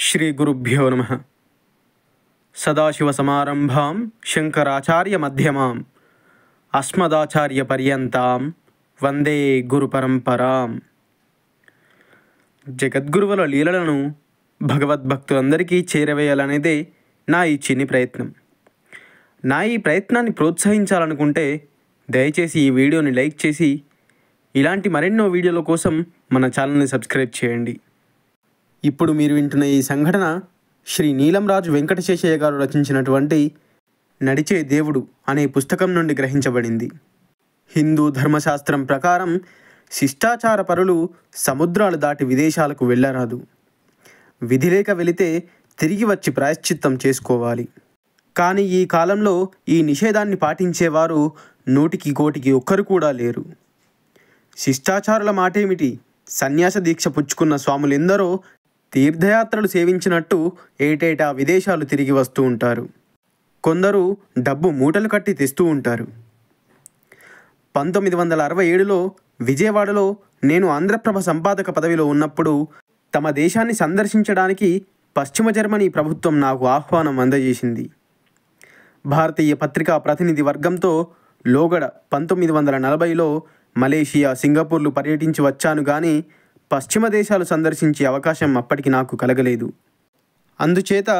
శ్రీ గురుభ్యో నమః. సదాశివసమారంభాం శంకరాచార్యమధ్యమాం అస్మదాచార్యపర్యంతాం వందే గురుపరంపరాం. జగద్గురువుల లీలలను భగవద్భక్తులందరికీ చేరవేయాలనేదే నా ఈ చిన్ని ప్రయత్నం. నా ఈ ప్రయత్నాన్ని ప్రోత్సహించాలనుకుంటే దయచేసి ఈ వీడియోని లైక్ చేసి ఇలాంటి మరెన్నో వీడియోల కోసం మన ఛానల్ని సబ్స్క్రైబ్ చేయండి. ఇప్పుడు మీరు వింటున్న ఈ సంఘటన శ్రీ నీలంరాజు వెంకటశేషయ్య గారు రచించినటువంటి నడిచే దేవుడు అనే పుస్తకం నుండి గ్రహించబడింది. హిందూ ధర్మశాస్త్రం ప్రకారం శిష్టాచార పరులు సముద్రాలు దాటి విదేశాలకు వెళ్ళరాదు. విధి లేక వెళితే తిరిగి వచ్చి ప్రాయశ్చిత్తం చేసుకోవాలి. కానీ ఈ కాలంలో ఈ నిషేధాన్ని పాటించేవారు 100 ఒక్కరు కూడా లేరు. శిష్టాచారుల మాటేమిటి, సన్యాస దీక్ష పుచ్చుకున్న స్వాములెందరో తీర్థయాత్రలు సేవించినట్టు ఏటేటా విదేశాలు తిరిగి వస్తూ ఉంటారు. కొందరు డబ్బు మూటలు కట్టి తెస్తూ ఉంటారు. 1967లో విజయవాడలో నేను ఆంధ్రప్రభ సంపాదక పదవిలో ఉన్నప్పుడు తమ దేశాన్ని సందర్శించడానికి పశ్చిమ జర్మనీ ప్రభుత్వం నాకు ఆహ్వానం అందజేసింది. భారతీయ పత్రికా ప్రతినిధి వర్గంతో లోగడ 1940లో మలేషియా, సింగపూర్లు పర్యటించి వచ్చాను కానీ పశ్చిమ దేశాలు సందర్శించే అవకాశం అప్పటికి నాకు కలగలేదు. అందుచేత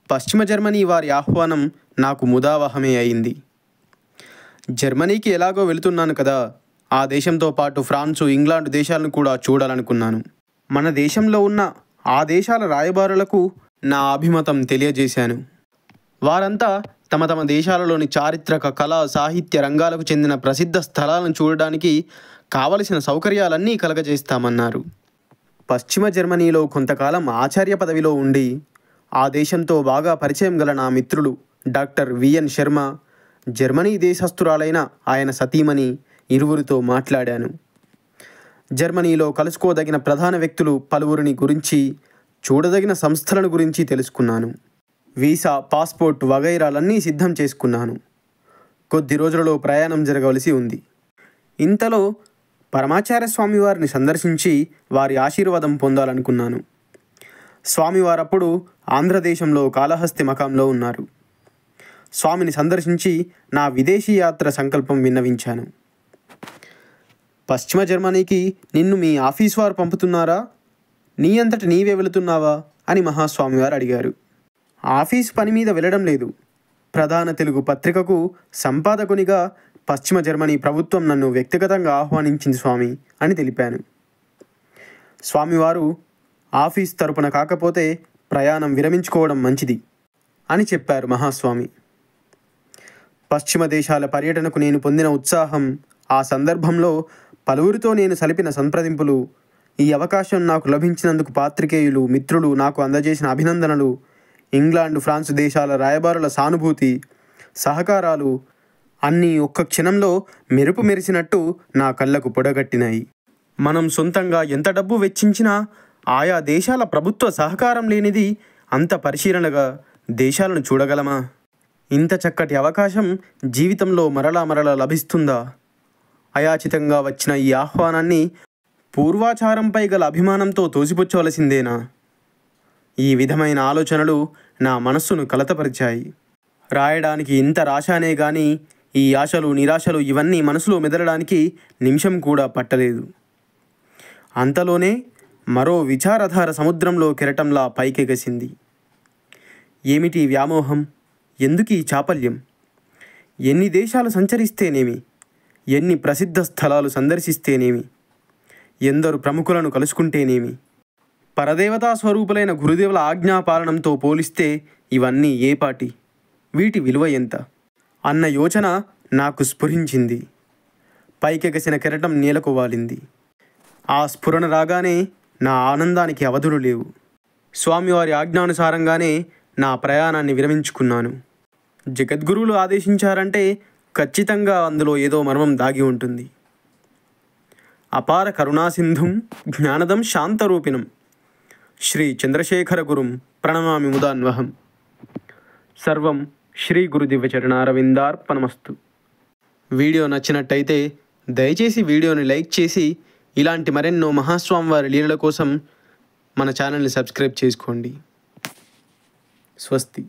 పశ్చిమ జర్మనీ వారి ఆహ్వానం నాకు ముదావహమే అయింది. జర్మనీకి ఎలాగో వెళుతున్నాను కదా, ఆ దేశంతో పాటు ఫ్రాన్సు, ఇంగ్లాండ్ దేశాలను కూడా చూడాలనుకున్నాను. మన దేశంలో ఉన్న ఆ దేశాల రాయబారులకు నా అభిమతం తెలియజేశాను. వారంతా తమ తమ దేశాలలోని చారిత్రక, కళా, సాహిత్య రంగాలకు చెందిన ప్రసిద్ధ స్థలాలను చూడడానికి కావలసిన సౌకర్యాలన్నీ కలగజేస్తామన్నారు. పశ్చిమ జర్మనీలో కొంతకాలం ఆచార్య పదవిలో ఉండి ఆ దేశంతో బాగా పరిచయం గల నా మిత్రులు డాక్టర్ విఎన్ శర్మ, జర్మనీ దేశస్థురాలైన ఆయన సతీమణి ఇరువురితో మాట్లాడాను. జర్మనీలో కలుసుకోదగిన ప్రధాన వ్యక్తులు పలువురిని గురించి, చూడదగిన సంస్థలను గురించి తెలుసుకున్నాను. వీసా, పాస్పోర్ట్ వగైరాలన్నీ సిద్ధం చేసుకున్నాను. కొద్ది రోజులలో ప్రయాణం జరగవలసి ఉంది. ఇంతలో పరమాచార్య స్వామివారిని సందర్శించి వారి ఆశీర్వాదం పొందాలనుకున్నాను. స్వామివారప్పుడు ఆంధ్రదేశంలో కాళహస్తి మకాంలో ఉన్నారు. స్వామిని సందర్శించి నా విదేశీ యాత్ర సంకల్పం విన్నవించాను. పశ్చిమ జర్మనీకి నిన్ను మీ ఆఫీస్ వారు పంపుతున్నారా, నీ అంతట నీవే వెళుతున్నావా అని మహాస్వామివారు అడిగారు. ఆఫీసు పని మీద వెళ్ళడం లేదు. ప్రధాన తెలుగు పత్రికకు సంపాదకునిగా పశ్చిమ జర్మనీ ప్రభుత్వం నన్ను వ్యక్తిగతంగా ఆహ్వానించింది స్వామి అని తెలిపాను. స్వామివారు ఆఫీస్ తరపున కాకపోతే ప్రయాణం విరమించుకోవడం మంచిది అని చెప్పారు మహాస్వామి. పశ్చిమ దేశాల పర్యటనకు నేను పొందిన ఉత్సాహం, ఆ సందర్భంలో పలువురితో నేను సలిపిన సంప్రదింపులు, ఈ అవకాశం నాకు లభించినందుకు పాత్రికేయులు, మిత్రులు నాకు అందజేసిన అభినందనలు, ఇంగ్లాండ్, ఫ్రాన్స్ దేశాల రాయబారుల సానుభూతి, సహకారాలు అన్నీ ఒక్క క్షణంలో మెరుపు మెరిసినట్టు నా కళ్ళకు పొడగట్టినాయి. మనం సొంతంగా ఎంత డబ్బు వెచ్చించినా ఆయా దేశాల ప్రభుత్వ సహకారం లేనిది అంత పరిశీలనగా దేశాలను చూడగలమా? ఇంత చక్కటి అవకాశం జీవితంలో మరలా లభిస్తుందా? అయాచితంగా వచ్చిన ఈ ఆహ్వానాన్ని పూర్వాచారంపై గల అభిమానంతో తోసిపుచ్చవలసిందేనా? ఈ విధమైన ఆలోచనలు నా మనస్సును కలతపరిచాయి. రాయడానికి ఇంత రాశానే గాని ఈ ఆశలు, నిరాశలు ఇవన్నీ మనసులో మెదలడానికి నిమిషం కూడా పట్టలేదు. అంతలోనే మరో విచారధార సముద్రంలో కెరటంలా పైకెగసింది. ఏమిటి వ్యామోహం? ఎందుకు ఈ చాపల్యం? ఎన్ని దేశాలు సంచరిస్తేనేమి, ఎన్ని ప్రసిద్ధ స్థలాలు సందర్శిస్తేనేమి, ఎందరు ప్రముఖులను కలుసుకుంటేనేమి, పరదేవతా స్వరూపులైన గురుదేవుల ఆజ్ఞాపాలనంతో పోలిస్తే ఇవన్నీ ఏపాటి? వీటి విలువ ఎంత అన్న యోచన నాకు స్ఫురించింది. పైకెగసిన కెరటం నేలకు వాలింది. ఆ స్ఫురణ రాగానే నా ఆనందానికి అవధులు లేవు. స్వామివారి ఆజ్ఞానుసారంగానే నా ప్రయాణాన్ని విరమించుకున్నాను. జగద్గురువులు ఆదేశించారంటే ఖచ్చితంగా అందులో ఏదో మర్మం దాగి ఉంటుంది. అపార కరుణాసింధుం జ్ఞానదం శాంతరూపిణం శ్రీ చంద్రశేఖర గురుం ప్రణమామి ముదాన్వహం. సర్వం శ్రీ గురు దివ్యచరణారవిందార్పణమస్తు. వీడియో నచ్చినట్టయితే దయచేసి వీడియోని లైక్ చేసి ఇలాంటి మరెన్నో మహాస్వామి వారి లీలల కోసం మన ఛానల్ని సబ్స్క్రైబ్ చేసుకోండి. స్వస్తి.